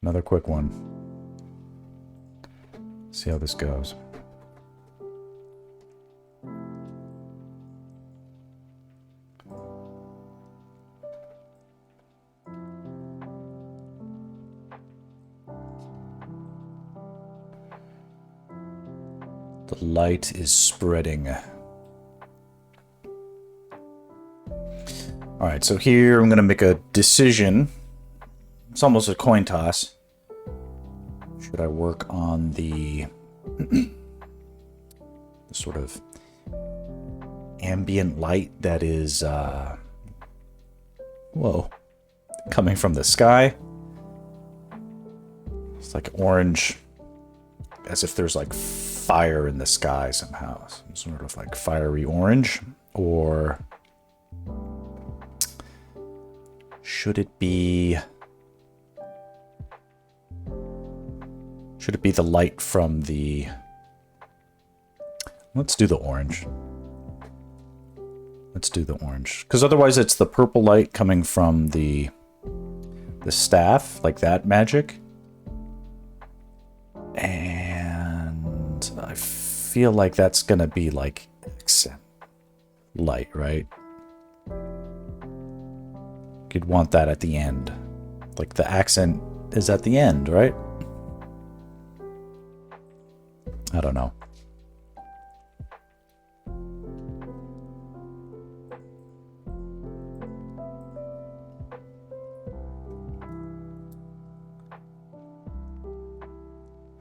Another quick one. See how this goes. The light is spreading. Alright, so here I'm going to make a decision. It's almost a coin toss. Should I work on the, the sort of ambient light that is, whoa, coming from the sky? It's like orange, as if there's like fire in the sky somehow. Some sort of like fiery orange. Or should it be the light from the... Let's do the orange. Let's do the orange. Because otherwise it's the purple light coming from the staff, like that magic. And I feel like that's going to be like accent light, right? You'd want that at the end. Like the accent is at the end, right? I don't know.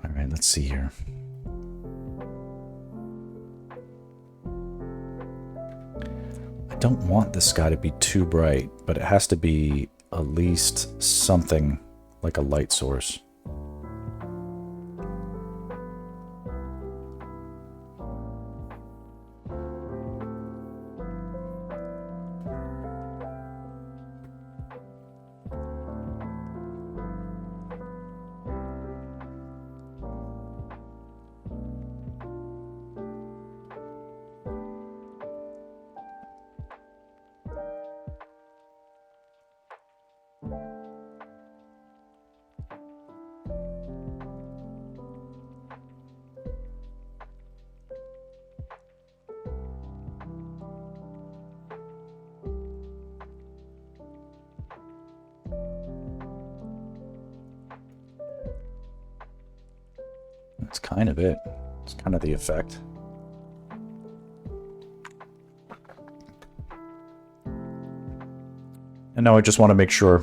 All right, let's see here. I don't want the sky to be too bright, but it has to be at least something like a light source. That's kind of it. It's kind of the effect. And now I just want to make sure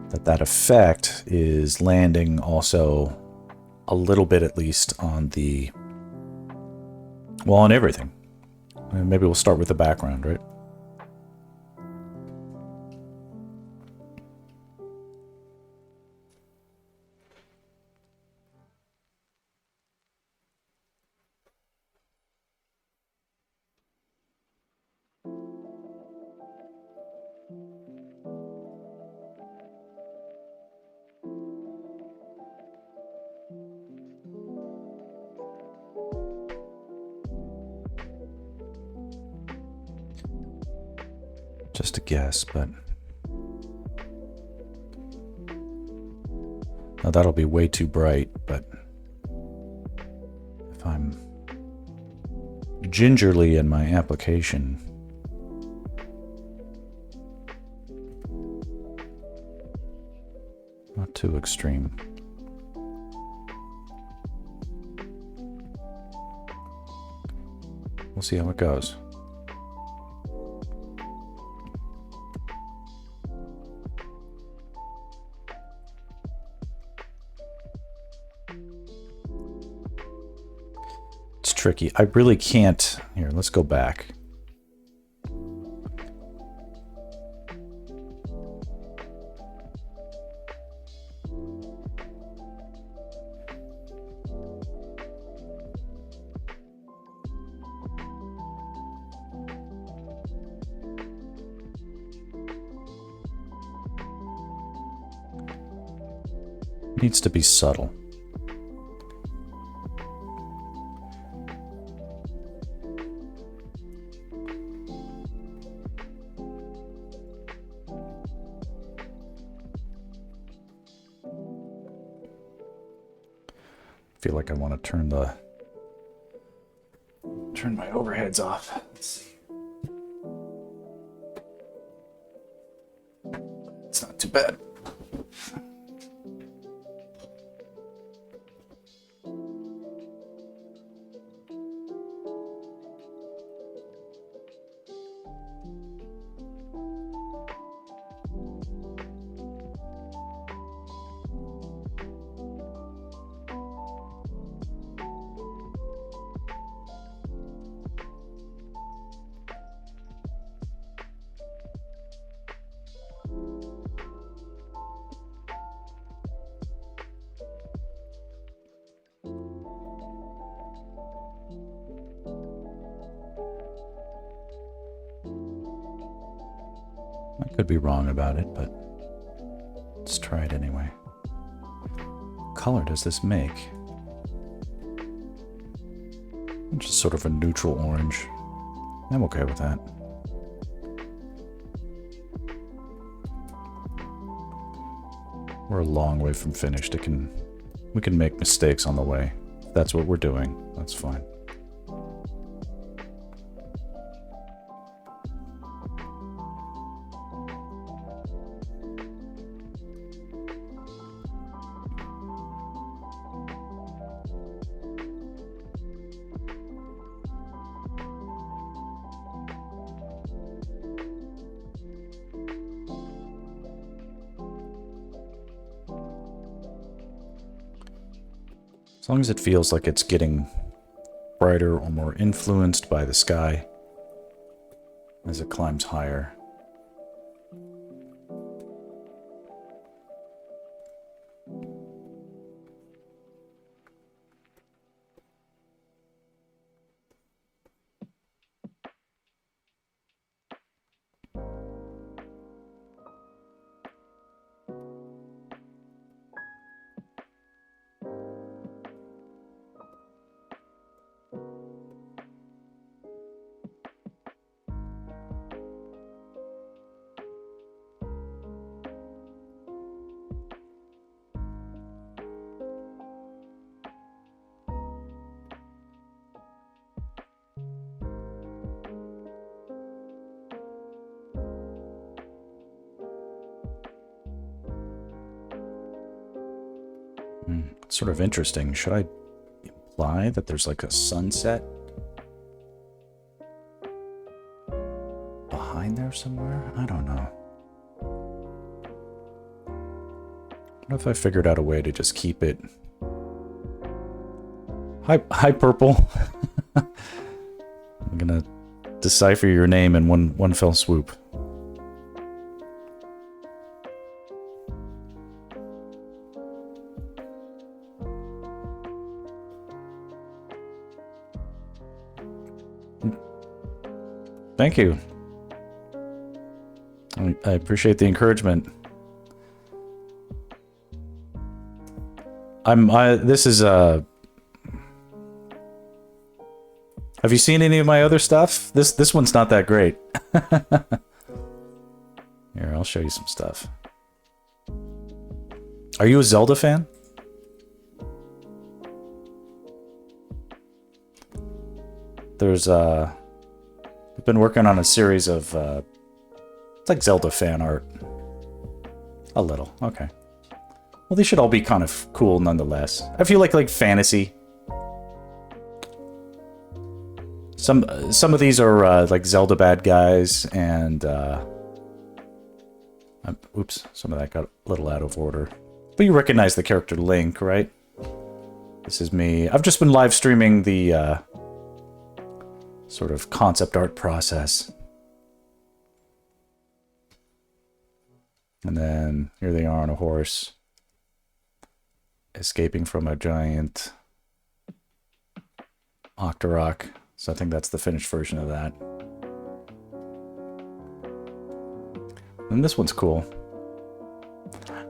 that that effect is landing also a little bit at least on the, well, on everything. And maybe we'll start with the background, right? Just a guess, but now that'll be way too bright, but if I'm gingerly in my application, not too extreme. We'll see how it goes. Tricky. I really can't. Here, let's go back. Needs to be subtle. feel like I want to turn my overheads off. Let's see. It's not too bad. I could be wrong about it, but let's try it anyway. What color does this make? Just sort of a neutral orange. I'm okay with that. We're a long way from finished. We can make mistakes on the way. If that's what we're doing, that's fine. As long as it feels like it's getting brighter or more influenced by the sky as it climbs higher. It's sort of interesting. Should I imply that there's like a sunset behind there somewhere? I don't know. What if I figured out a way to just keep it... Hi, Purple. I'm gonna decipher your name in one fell swoop. Thank you. I appreciate the encouragement. This is have you seen any of my other stuff? This one's not that great. Here, I'll show you some stuff. Are you a Zelda fan? There's I've been working on a series of it's like Zelda fan art. A little, okay. Well, these should all be kind of cool nonetheless. I feel like fantasy. Some of these are like Zelda bad guys, and oops, some of that got a little out of order. But you recognize the character Link, right? This is me. I've just been live streaming the sort of concept art process. And then here they are on a horse, escaping from a giant Octorok. So I think that's the finished version of that. And this one's cool.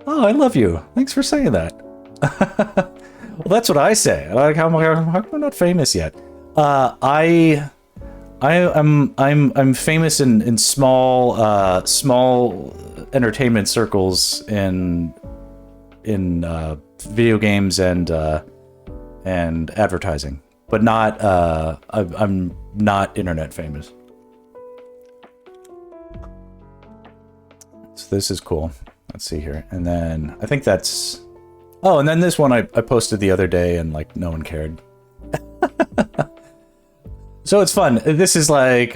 Oh, I love you. Thanks for saying that. Well, that's what I say. Like, how am I not famous yet? I'm famous in small small entertainment circles in video games and and advertising, but not. I'm not internet famous. So this is cool. Let's see here, and then I think that's. Oh, and then this one I posted the other day, and like no one cared. So it's fun. This is like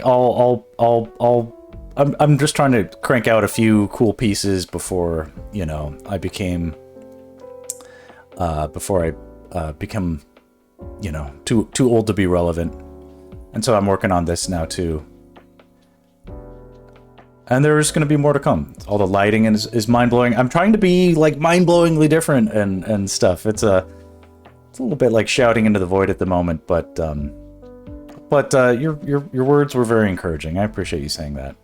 I'm just trying to crank out a few cool pieces before, you know, I became become, you know, too old to be relevant. And so I'm working on this now too. And there's going to be more to come. All the lighting is mind-blowing. I'm trying to be like mind-blowingly different and stuff. It's a little bit like shouting into the void at the moment, but your words were very encouraging. I appreciate you saying that.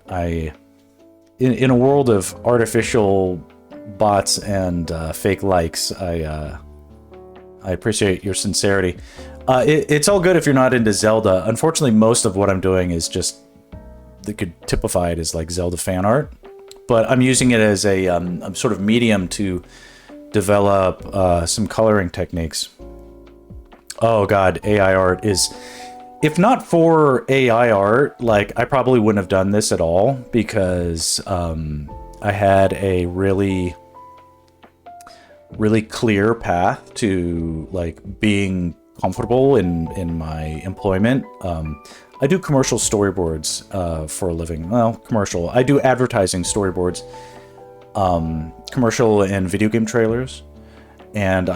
In a world of artificial bots and fake likes, I appreciate your sincerity. It's all good if you're not into Zelda. Unfortunately, most of what I'm doing is just, they could typify it as like Zelda fan art, but I'm using it as a sort of medium to develop some coloring techniques. Oh God, AI art is... If not for AI art, like, I probably wouldn't have done this at all, because I had a really clear path to like being comfortable in my employment. I do commercial storyboards for a living. Well, commercial. I do advertising storyboards, commercial and video game trailers, and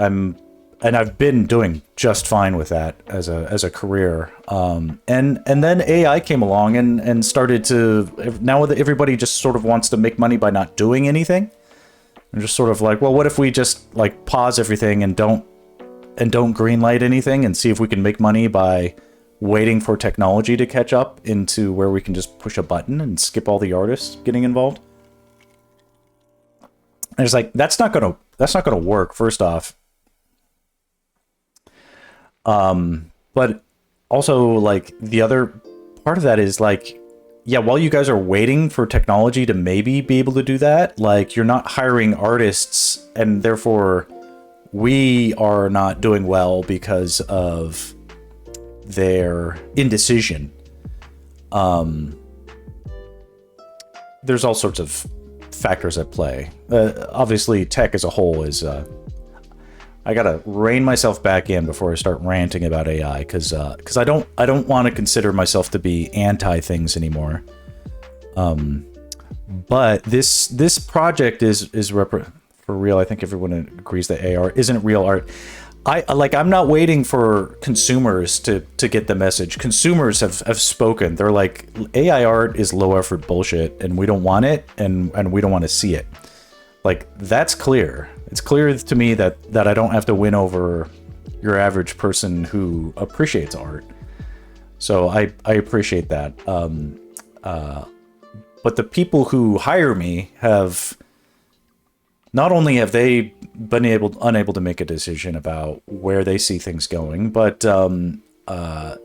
I've been doing just fine with that as a career. And then AI came along and started to, now everybody just sort of wants to make money by not doing anything. I'm just sort of like, well, what if we just like pause everything and don't greenlight anything and see if we can make money by waiting for technology to catch up into where we can just push a button and skip all the artists getting involved. And it's like, that's not gonna work, first off. But also, like, the other part of that is like, yeah, while you guys are waiting for technology to maybe be able to do that, like, you're not hiring artists, and therefore we are not doing well because of their indecision. There's all sorts of factors at play. Obviously, tech as a whole is... I gotta rein myself back in before I start ranting about AI, because I don't want to consider myself to be anti things anymore. But this project is for real. I think everyone agrees that AI isn't real art. I'm not waiting for consumers to get the message. Consumers have spoken. They're like, AI art is low effort bullshit, and we don't want it, and we don't want to see it. Like, that's clear. It's clear to me that I don't have to win over your average person who appreciates art. So I appreciate that. But the people who hire me have... Not only have they been unable to make a decision about where they see things going, but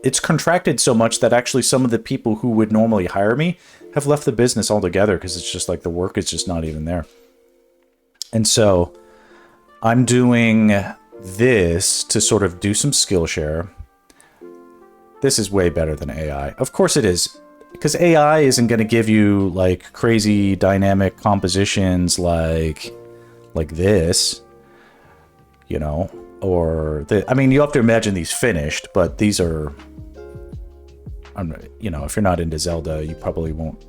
it's contracted so much that actually some of the people who would normally hire me have left the business altogether, because it's just like the work is just not even there. And so I'm doing this to sort of do some Skillshare. This is way better than AI. Of course it is, because AI isn't going to give you like crazy dynamic compositions like this, you know, or I mean, you have to imagine these finished, but these are, you know, if you're not into Zelda, you probably won't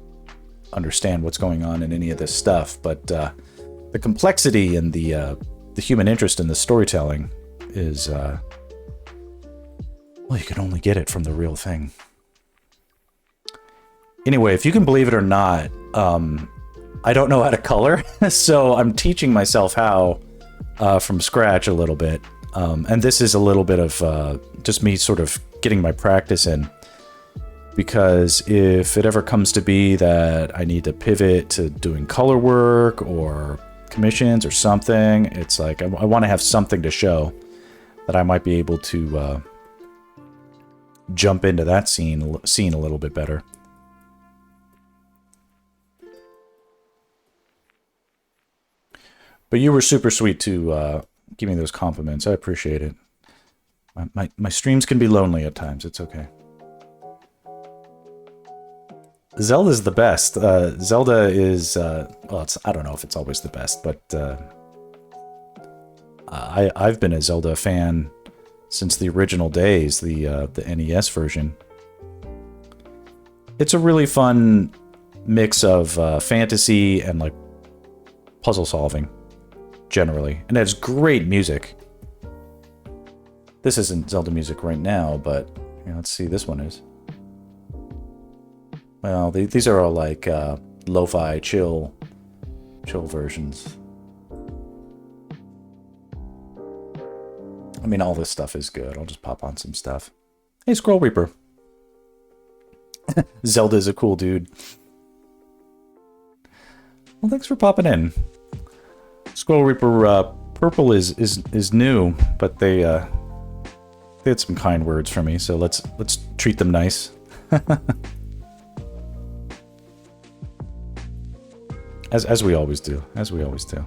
understand what's going on in any of this stuff. But the complexity and the human interest in the storytelling is, well, you can only get it from the real thing. Anyway, if you can believe it or not, I don't know how to color, so I'm teaching myself how from scratch a little bit. And this is a little bit of just me sort of getting my practice in. Because if it ever comes to be that I need to pivot to doing color work or commissions or something, it's like I want to have something to show that I might be able to jump into that scene a little bit better. But you were super sweet to give me those compliments. I appreciate it. My streams can be lonely at times. It's okay. Zelda's the best. Zelda is, well, I don't know if it's always the best, but I've been a Zelda fan since the original days, the NES version. It's a really fun mix of fantasy and like puzzle solving, generally, and it has great music. This isn't Zelda music right now, but let's see, this one is. Well, these are all like lo-fi, chill versions. I mean, all this stuff is good. I'll just pop on some stuff. Hey, Scroll Reaper. Zelda's a cool dude. Well, thanks for popping in. Scroll Reaper, purple is new, but they had some kind words for me, so let's treat them nice. As we always do. As we always do.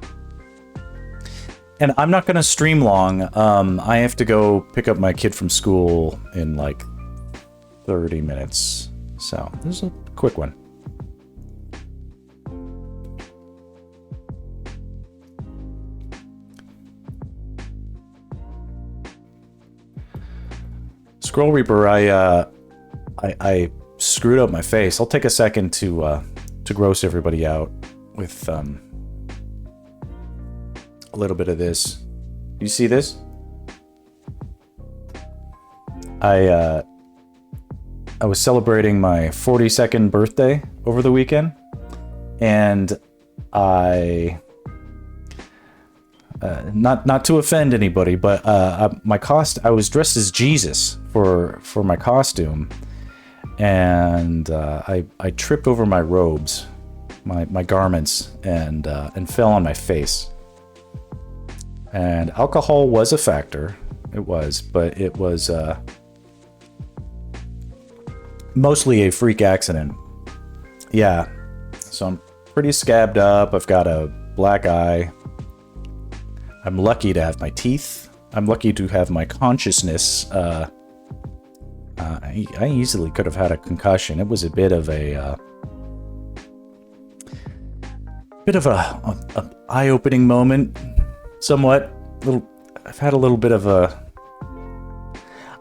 And I'm not going to stream long. I have to go pick up my kid from school in like 30 minutes. So, this is a quick one. Scroll Reaper, I screwed up my face. I'll take a second to gross everybody out with a little bit of this. You see this? I was celebrating my 42nd birthday over the weekend, and I not to offend anybody, but I was dressed as Jesus for my costume, and I tripped over my robes, my garments, and fell on my face. And alcohol was a factor. It was, but it was mostly a freak accident. Yeah, so I'm pretty scabbed up. I've got a black eye. I'm lucky to have my teeth. I'm lucky to have my consciousness. I easily could have had a concussion. It was a bit of a eye-opening moment. Somewhat. I've had a little bit of a.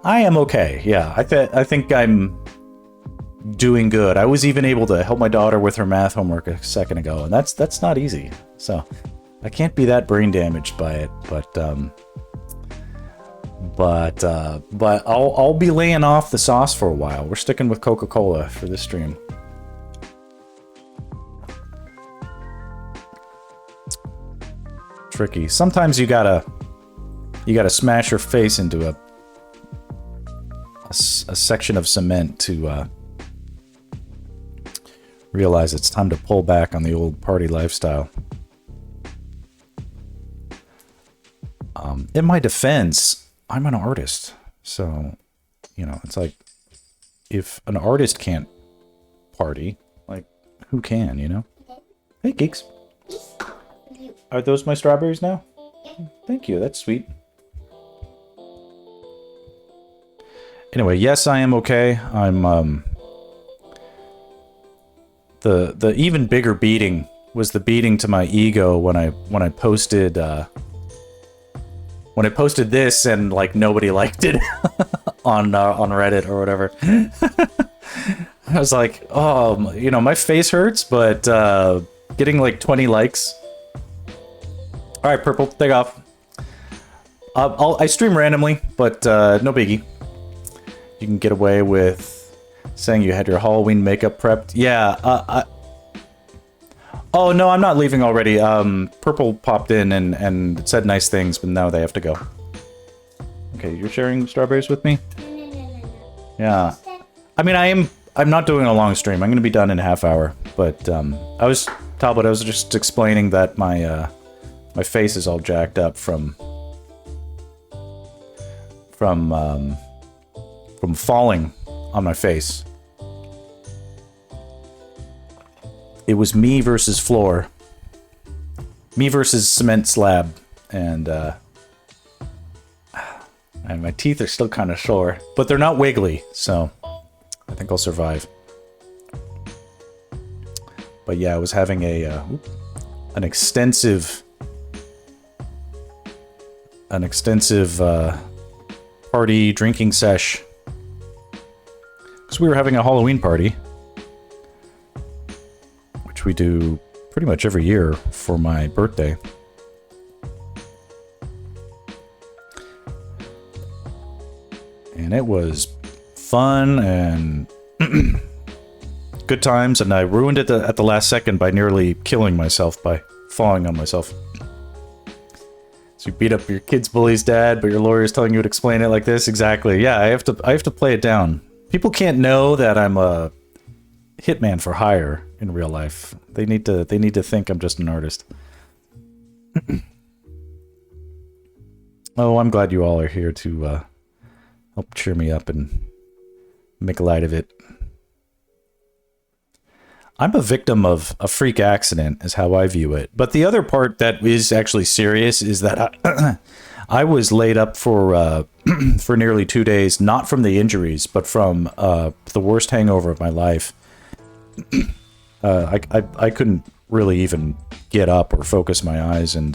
I am okay. Yeah, I think I'm doing good. I was even able to help my daughter with her math homework a second ago, and that's not easy. So I can't be that brain damaged by it, but I'll be laying off the sauce for a while. We're sticking with Coca-Cola for this stream. Tricky. Sometimes you gotta smash your face into a section of cement to realize it's time to pull back on the old party lifestyle. In my defense, I'm an artist, so it's like if an artist can't party, like who can? Hey, geeks. Are those my strawberries now? Thank you, that's sweet. Anyway, yes, I am okay. I'm the even bigger beating was the beating to my ego when I posted this and like nobody liked it on Reddit or whatever. I was like, oh, my face hurts, but getting like 20 likes. All right, Purple, take off. I stream randomly, but no biggie. You can get away with saying you had your Halloween makeup prepped. Yeah. Oh no, I'm not leaving already. Purple popped in and said nice things, but now they have to go. Okay, you're sharing strawberries with me? Yeah. I mean, I'm not doing a long stream. I'm gonna be done in a half hour. But Talbot, I was just explaining that my face is all jacked up from falling on my face. It was me versus floor. Me versus cement slab. And I And my teeth are still kind of sore, but they're not wiggly, so I think I'll survive. But yeah, I was having an extensive party drinking sesh. Because we were having a Halloween party, which we do pretty much every year for my birthday. And it was fun and good times, and I ruined it at the last second by nearly killing myself by falling on myself. So you beat up your kid's bully's dad, but your lawyer's telling you to explain it like this? Exactly. Yeah, I have to play it down. People can't know that I'm a hitman for hire in real life. They need to think I'm just an artist. Oh, I'm glad you all are here to help cheer me up and make light of it. I'm a victim of a freak accident, is how I view it. But the other part that is actually serious is that I was laid up for nearly 2 days, not from the injuries, but from the worst hangover of my life. I couldn't really even get up or focus my eyes, and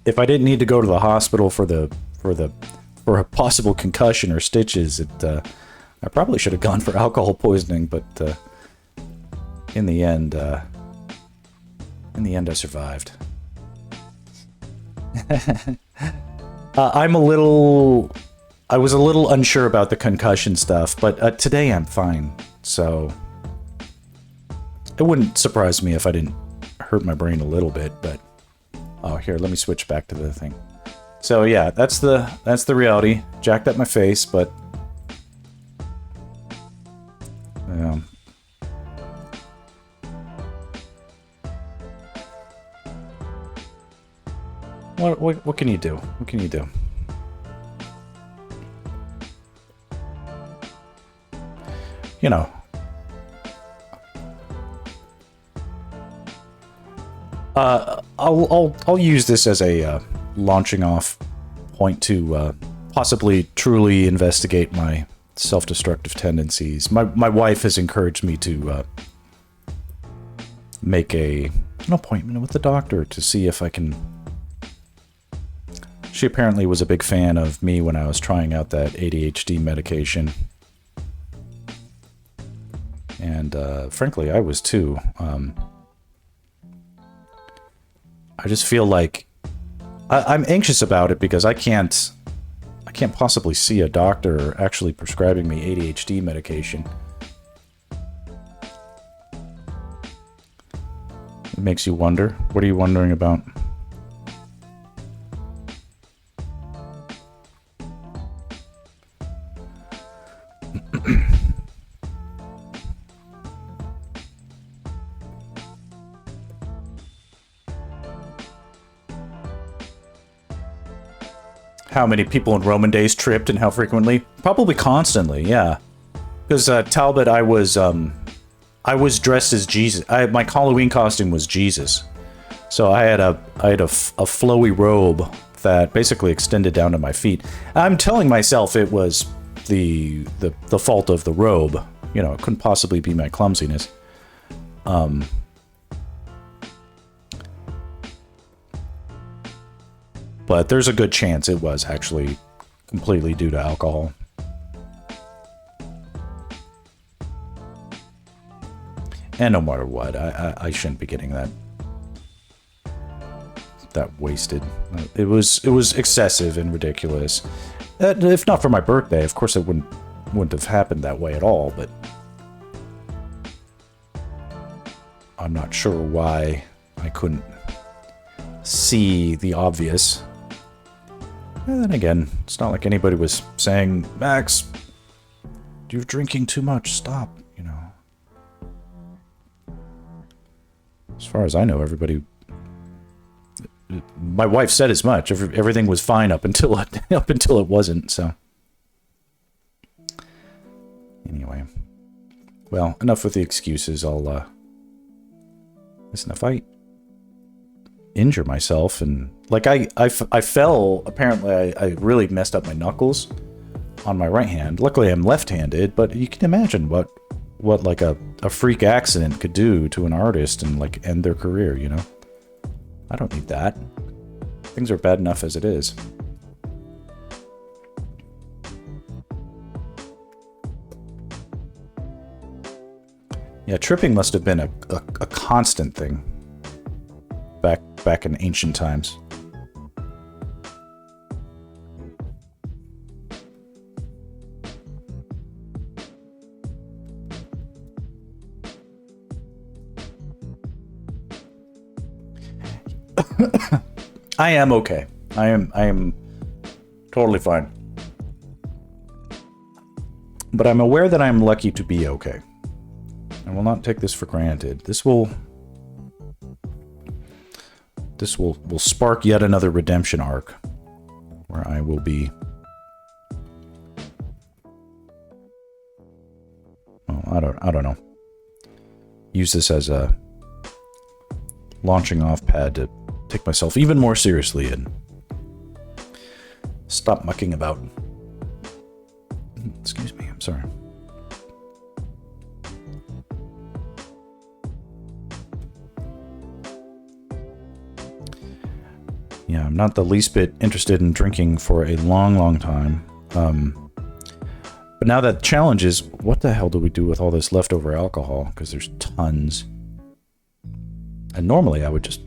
if I didn't need to go to the hospital for a possible concussion or stitches, I probably should have gone for alcohol poisoning, but in the end, I survived. I was a little unsure about the concussion stuff, but today I'm fine, so it wouldn't surprise me if I didn't hurt my brain a little bit, but oh, here, let me switch back to the thing. So yeah, that's the reality. Jacked up my face, but what can you do? What can you do? You know. I'll use this as a launching off point to possibly truly investigate my self-destructive tendencies. My wife has encouraged me to make an appointment with the doctor to see if I can. She apparently was a big fan of me when I was trying out that ADHD medication. And frankly, I was too. I just feel like I'm anxious about it because I can't possibly see a doctor actually prescribing me ADHD medication. It makes you wonder. What are you wondering about? How many people in Roman days tripped and how frequently? Probably constantly, yeah. Because Talbot, I was dressed as Jesus. My Halloween costume was Jesus, so I had a flowy robe that basically extended down to my feet. I'm telling myself it was the fault of the robe. You know, it couldn't possibly be my clumsiness. But there's a good chance it was actually completely due to alcohol. And no matter what, I shouldn't be getting that wasted. It was excessive and ridiculous. If not for my birthday, of course it wouldn't have happened that way at all, but I'm not sure why I couldn't see the obvious. And then again, it's not like anybody was saying, Max, you're drinking too much, stop, you know. As far as I know, everybody... My wife said as much. Everything was fine up until it wasn't, so... Anyway. Well, enough with the excuses. I'll, listen, injure myself. And like I fell. Apparently, I really messed up my knuckles on my right hand. Luckily, I'm left-handed, but you can imagine what like a freak accident could do to an artist and like end their career, you know? I don't need that. Things are bad enough as it is. Yeah, tripping must have been a constant thing back in ancient times. I am okay. I am totally fine. But I'm aware that I'm lucky to be okay. I will not take this for granted. This will spark yet another redemption arc where I will be, well, I don't know. Use this as a launching off pad to take myself even more seriously and stop mucking about. Excuse me, I'm sorry. Yeah, I'm not the least bit interested in drinking for a long time. But now that challenge is, what the hell do we do with all this leftover alcohol? Because there's tons. And normally I would just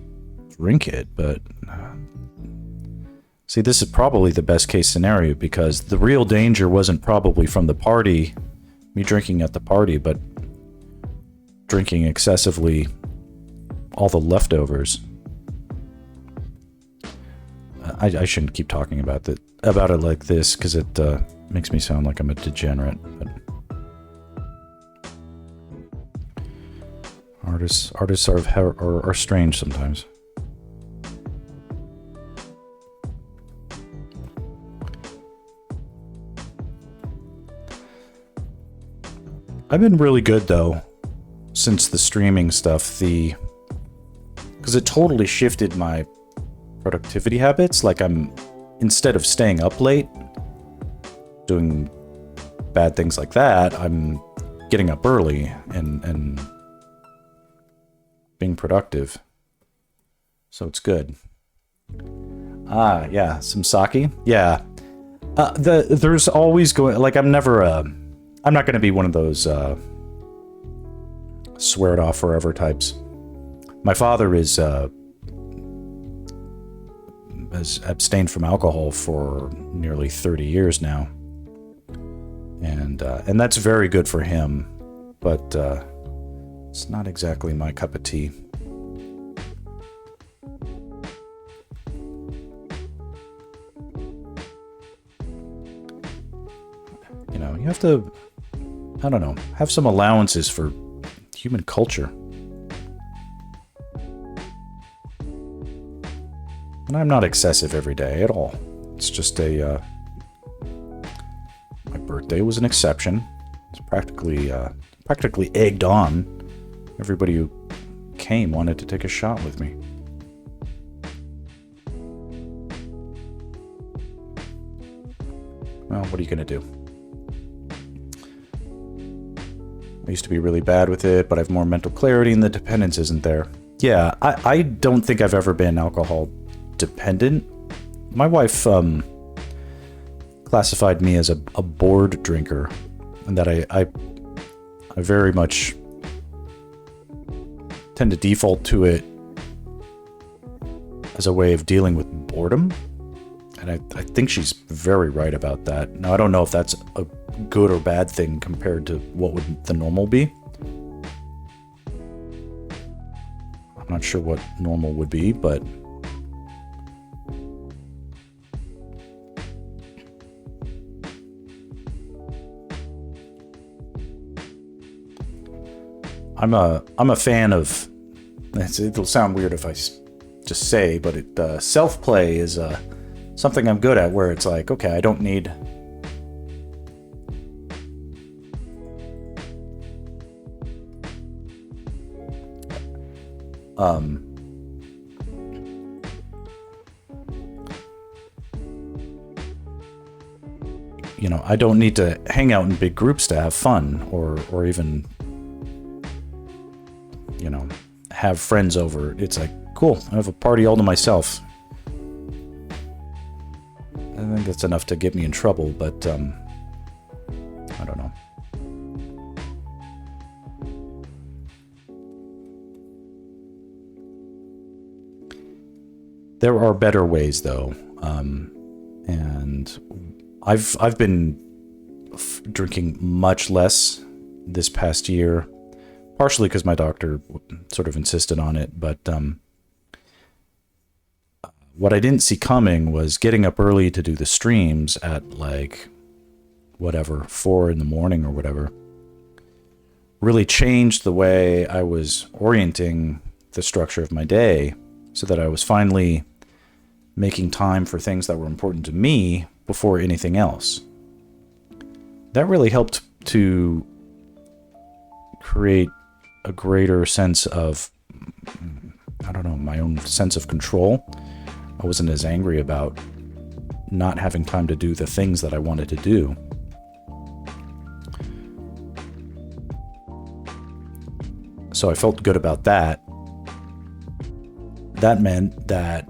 drink it, but... See, this is probably the best case scenario, because the real danger wasn't probably from the party, me drinking at the party, but drinking excessively all the leftovers. I shouldn't keep talking about it like this, because it makes me sound like I'm a degenerate. But artists are strange sometimes. I've been really good though since the streaming stuff, because it totally shifted my productivity habits. Like, instead of staying up late doing bad things like that, I'm getting up early and being productive. So it's good. Yeah, some sake. Yeah. There's always going, like, I'm not going to be one of those swear it off forever types. My father has abstained from alcohol for nearly 30 years now, and that's very good for him, but it's not exactly my cup of tea. You know, you have to, I don't know, have some allowances for human culture. And I'm not excessive every day at all. It's just my birthday was an exception. It's practically egged on. Everybody who came wanted to take a shot with me. Well, what are you gonna do? I used to be really bad with it, but I have more mental clarity and the dependence isn't there. Yeah, I don't think I've ever been alcohol dependent. My wife classified me as a bored drinker, and that I very much tend to default to it as a way of dealing with boredom. And I think she's very right about that. Now, I don't know if that's a good or bad thing compared to what would the normal be. I'm not sure what normal would be, but I'm a fan of, it'll sound weird if I just say, but self-play is something I'm good at, where it's like, okay, I don't need you know, I don't need to hang out in big groups to have fun or even, you know, have friends over. It's like, cool, I have a party all to myself. I think that's enough to get me in trouble, but I don't know. There are better ways, though, and I've been drinking much less this past year, partially because my doctor sort of insisted on it. But what I didn't see coming was getting up early to do the streams at like whatever 4 in the morning or whatever. Really changed the way I was orienting the structure of my day, so that I was finally making time for things that were important to me before anything else. That really helped to create a greater sense of, I don't know, my own sense of control. I wasn't as angry about not having time to do the things that I wanted to do. So I felt good about that. That meant that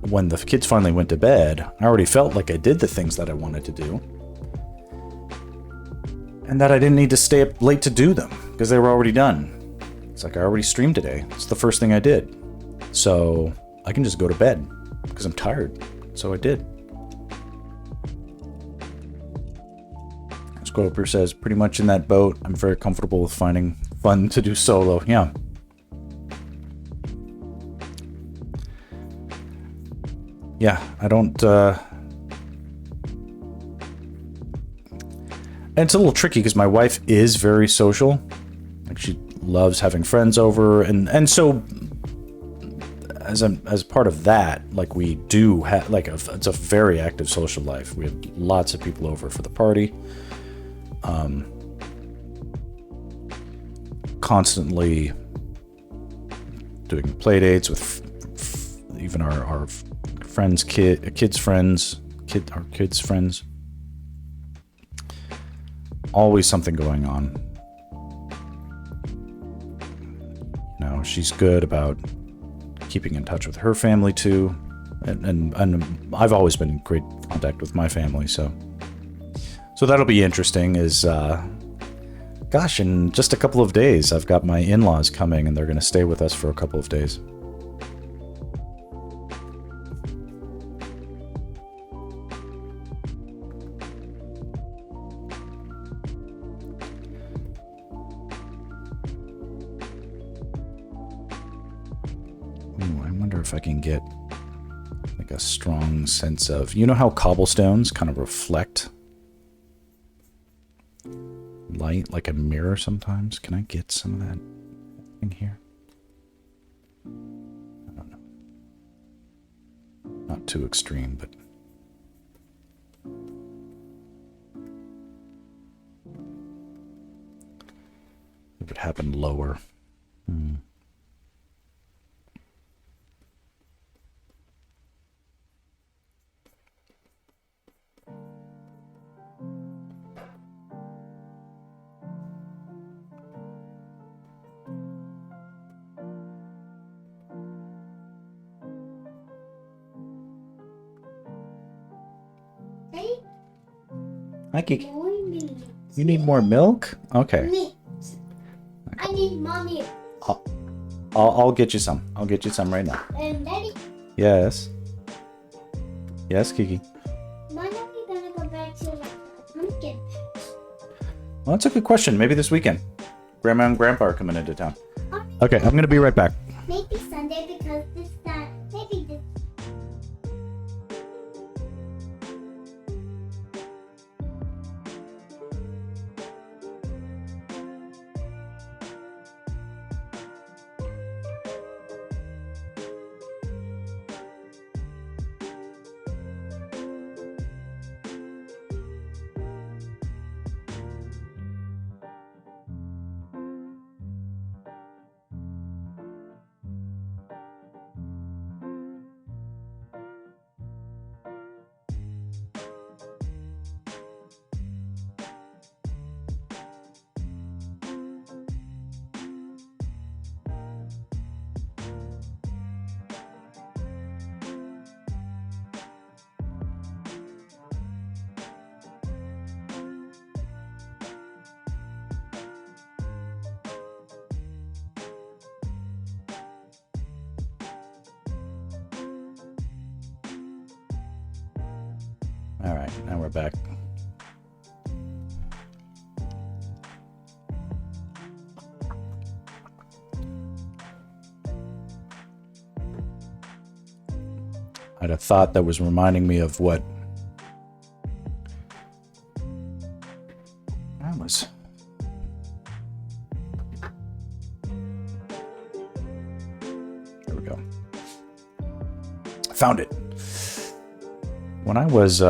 when the kids finally went to bed, I already felt like I did the things that I wanted to do. And that I didn't need to stay up late to do them, because they were already done. It's like, I already streamed today. It's the first thing I did. So I can just go to bed, because I'm tired. So I did. Scorpion says, pretty much in that boat. I'm very comfortable with finding fun to do solo. Yeah. Yeah, I don't, and it's a little tricky because my wife is very social. Like, she loves having friends over, and so as part of that, like, we do have, like, it's a very active social life. We have lots of people over for the party. Constantly doing play dates with even our friends, kids' friends, our kids' friends. Always something going on. You know, she's good about keeping in touch with her family too, and I've always been in great contact with my family, so that'll be interesting. Is gosh, in just a couple of days, I've got my in-laws coming, and they're going to stay with us for a couple of days. If I can get like a strong sense of, you know how cobblestones kind of reflect light like a mirror sometimes? Can I get some of that in here? I don't know. Not too extreme, but if it happened lower. Hi, Kiki. You need more milk? Okay. I need mommy. I'll get you some. I'll get you some right now. And Daddy. Yes. Yes, Kiki. When are we gonna go back to pumpkin? Well, that's a good question. Maybe this weekend. Grandma and Grandpa are coming into town. Okay, I'm gonna be right back. Maybe Sunday, because this that maybe this. All right, now we're back. I had a thought that was reminding me of what that was. There we go. I found it. When I was in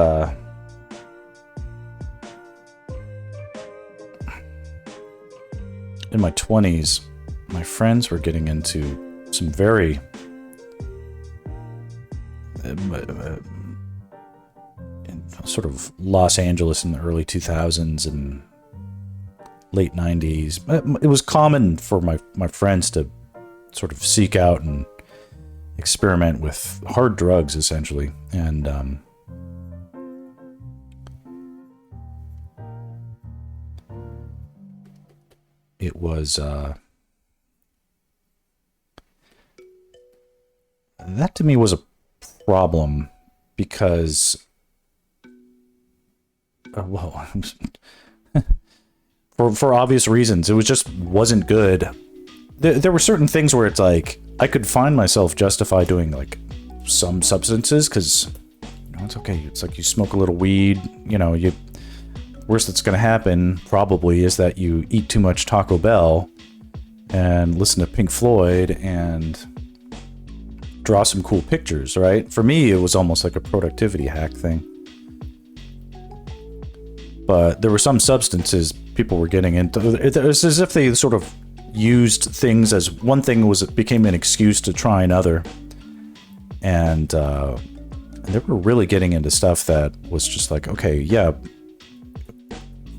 my 20s, my friends were getting into some very in sort of Los Angeles in the early 2000s and late 90s. It was common for my friends to sort of seek out and experiment with hard drugs, essentially. And it was that to me was a problem because well for obvious reasons. It was just wasn't good. There were certain things where it's like I could find myself justify doing like some substances because it's okay. It's like you smoke a little weed, worst that's going to happen probably is that you eat too much Taco Bell and listen to Pink Floyd and draw some cool pictures, right? For me, it was almost like a productivity hack thing. But there were some substances people were getting into. It was as if they sort of used things as one thing became an excuse to try another. And they were really getting into stuff that was just like, okay, yeah,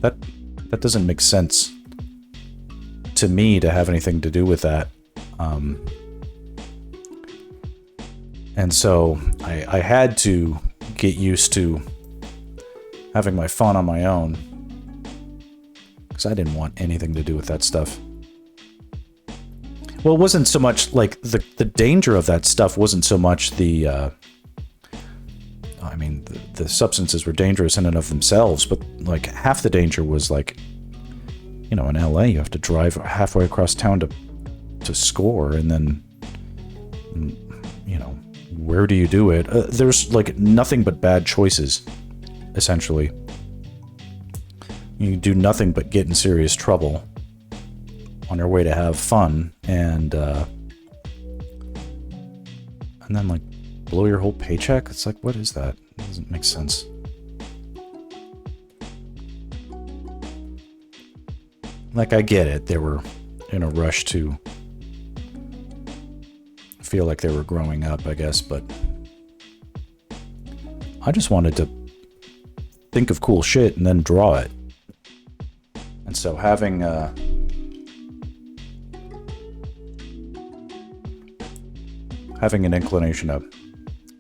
that doesn't make sense to me to have anything to do with that. And so I had to get used to having my fun on my own because I didn't want anything to do with that stuff. Well, it wasn't so much like the danger of that stuff wasn't so much the substances were dangerous in and of themselves, but like half the danger was like, in LA you have to drive halfway across town to score, and then where do you do it? There's like nothing but bad choices, essentially. You do nothing but get in serious trouble on your way to have fun, and then like blow your whole paycheck. It's like, what is that? It doesn't make sense. Like, I get it. They were in a rush to feel like they were growing up, I guess, but I just wanted to think of cool shit and then draw it. And so having an inclination to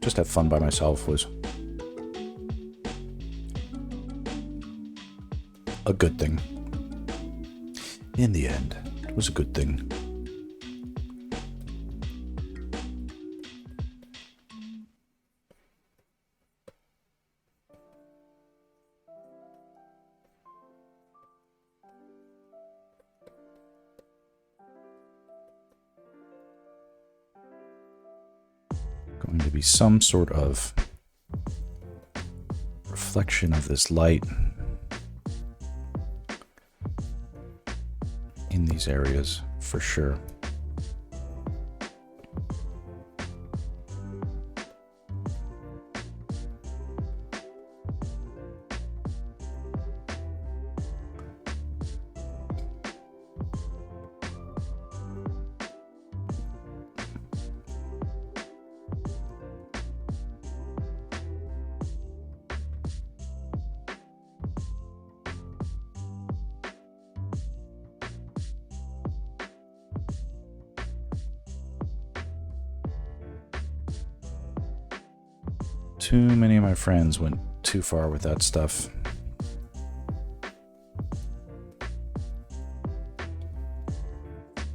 just have fun by myself was a good thing. In the end, it was a good thing. Going to be some sort of reflection of this light in these areas for sure. Too many of my friends went too far with that stuff.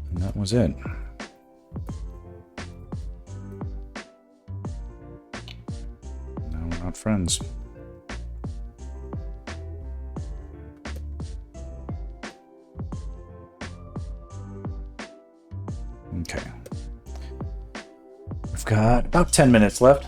And that was it. Now we're not friends. Okay. We've got about 10 minutes left.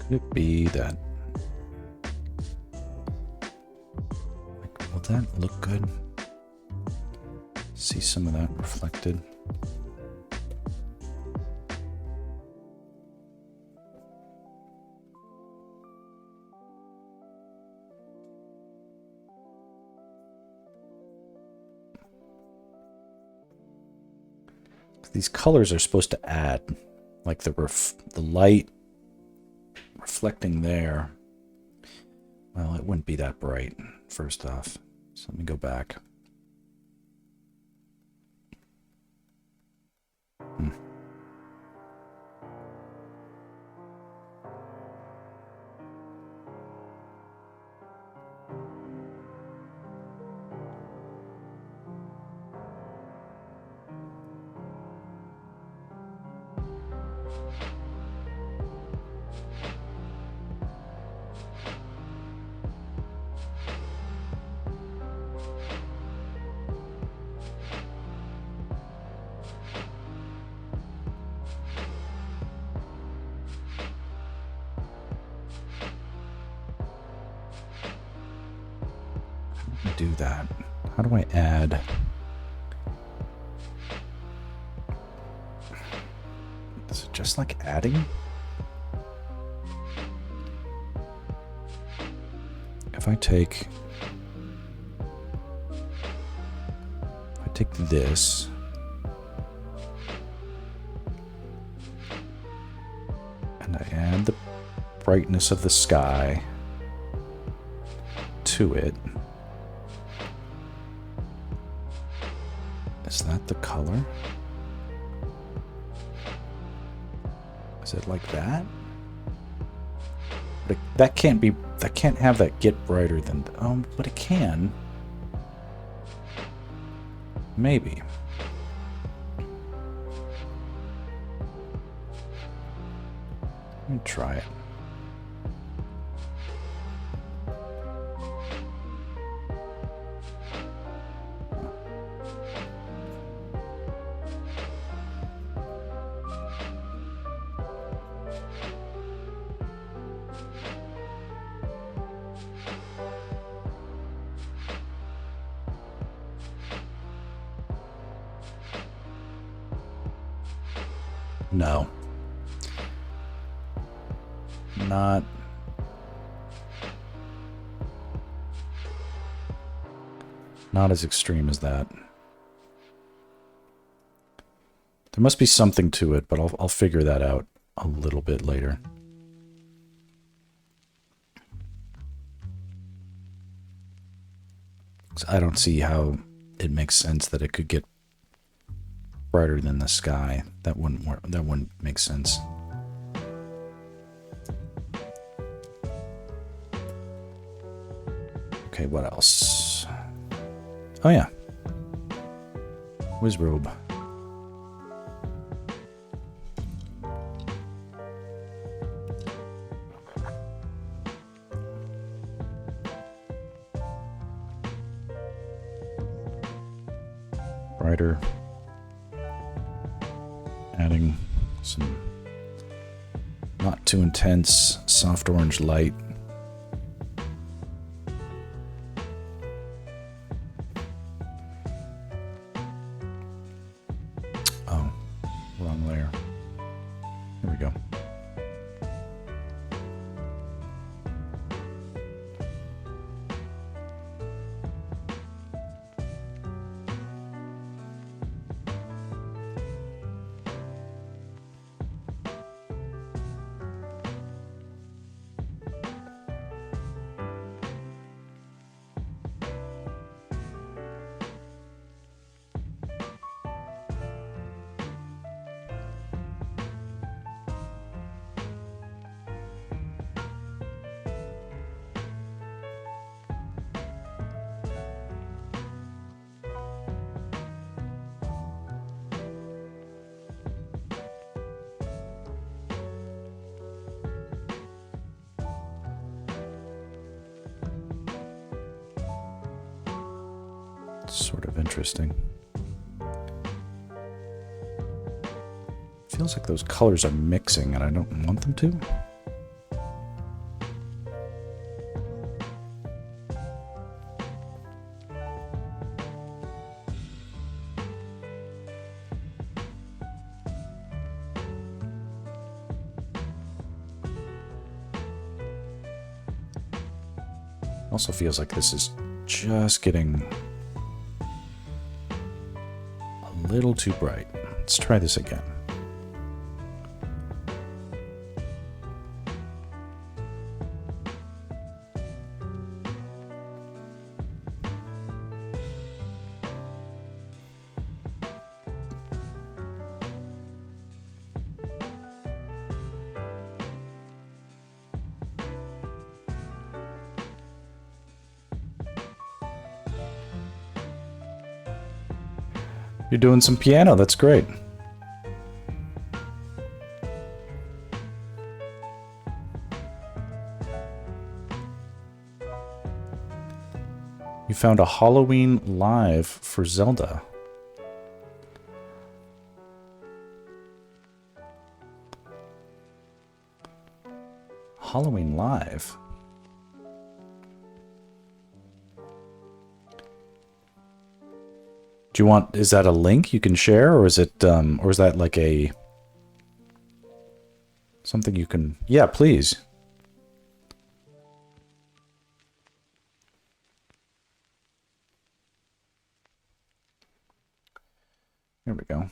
Could it be that... Will that look good? See some of that reflected. These colors are supposed to add, like the light reflecting there. Well, it wouldn't be that bright, first off. So let me go back. Do that. How do I add? Is it just like adding? If I take this and I add the brightness of the sky to it. Is that the color? Is it like that? But that can't be, that can't have that get brighter than, but it can. Maybe. Let me try it. No. Not as extreme as that. There must be something to it, but I'll figure that out a little bit later. I don't see how it makes sense that it could get brighter than the sky. That wouldn't work. That wouldn't make sense. Okay, what else? Oh yeah. Wizzrobe. Brighter. Adding some not too intense soft orange light. Oh, wrong layer. Here we go. sort of interesting. Feels like those colors are mixing and I don't want them to. Also feels like this is just getting a little too bright. Let's try this again. You're doing some piano, that's great. You found a Halloween live for Zelda. Halloween live? Do you want, is that a link you can share, or is it, or is that like a, something you can, yeah, please. Here we go.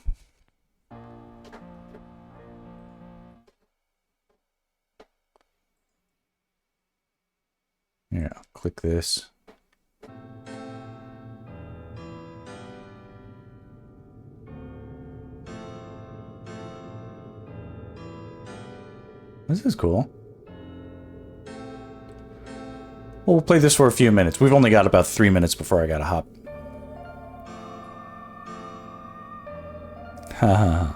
Yeah, click this. This is cool. Well, we'll play this for a few minutes. We've only got about 3 minutes before I gotta hop. Haha.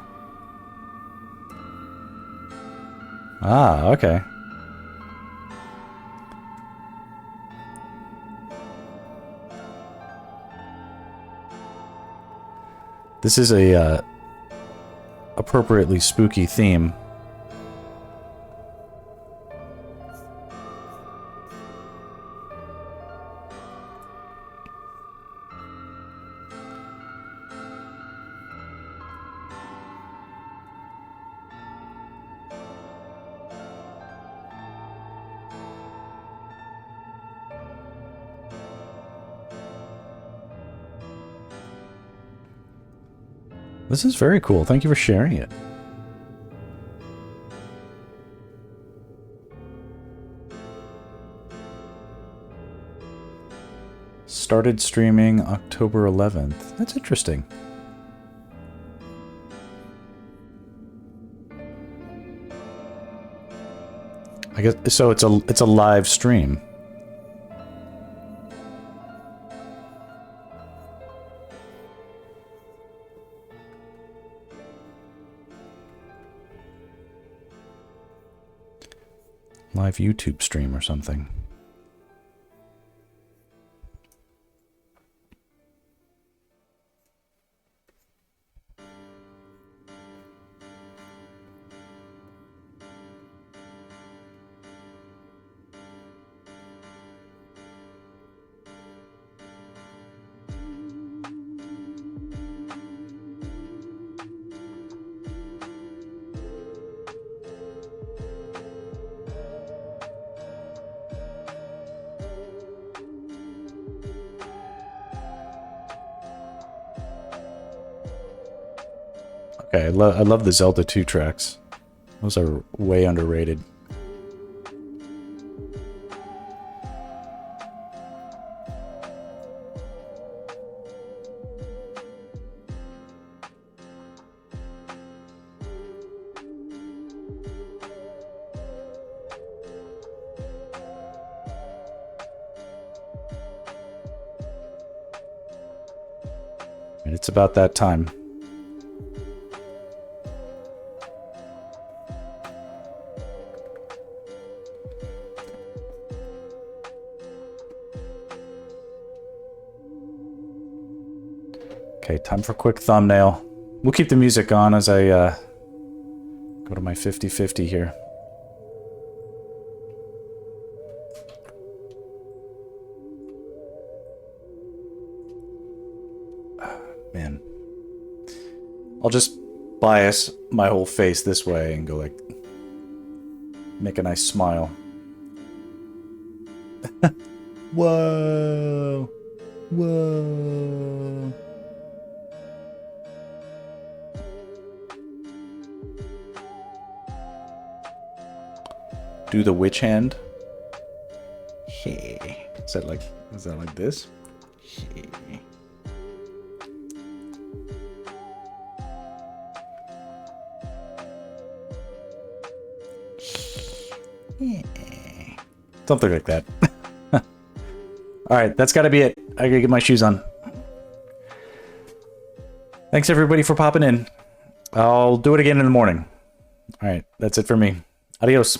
Ah, okay. This is a appropriately spooky theme. This is very cool. Thank you for sharing it. Started streaming October 11th. That's interesting. I guess so. It's a live stream. Live YouTube stream or something. Okay, I love the Zelda 2 tracks. Those are way underrated. And it's about that time. Okay, time for a quick thumbnail. We'll keep the music on as I go to my 50-50 here. Man. I'll just bias my whole face this way and go like... Make a nice smile. Whoa! Whoa! Do the witch hand. Is that like this? Something like that. Alright, that's gotta be it. I gotta get my shoes on. Thanks everybody for popping in. I'll do it again in the morning. Alright, that's it for me. Adios.